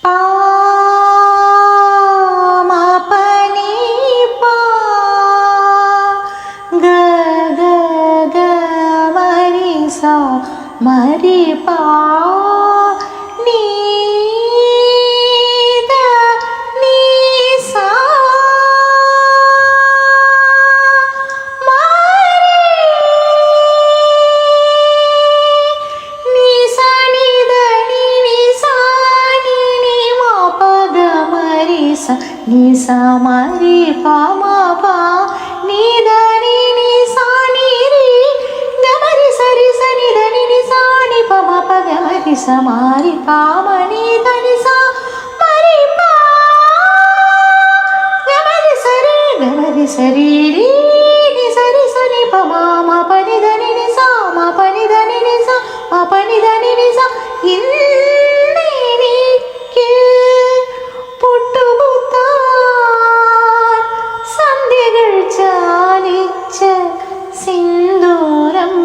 പാ മാ പ നീ പാ ഗ ഗ ഗ മരി സ മരി പാ നീ ദ നീ സ ni sa ma ri pa ma pa ni da ni sa ni ri ga ma ri sa ni da ni sa ni pa ma pa ga ma ri sa ma ri pa ma ni da ni sa ma ri pa ga ma ri sa ri ri ni sa ni pa ma pa ni da ni sa ma pa ni da ni sa ma pa ni da ni sa സിന്ദൂരം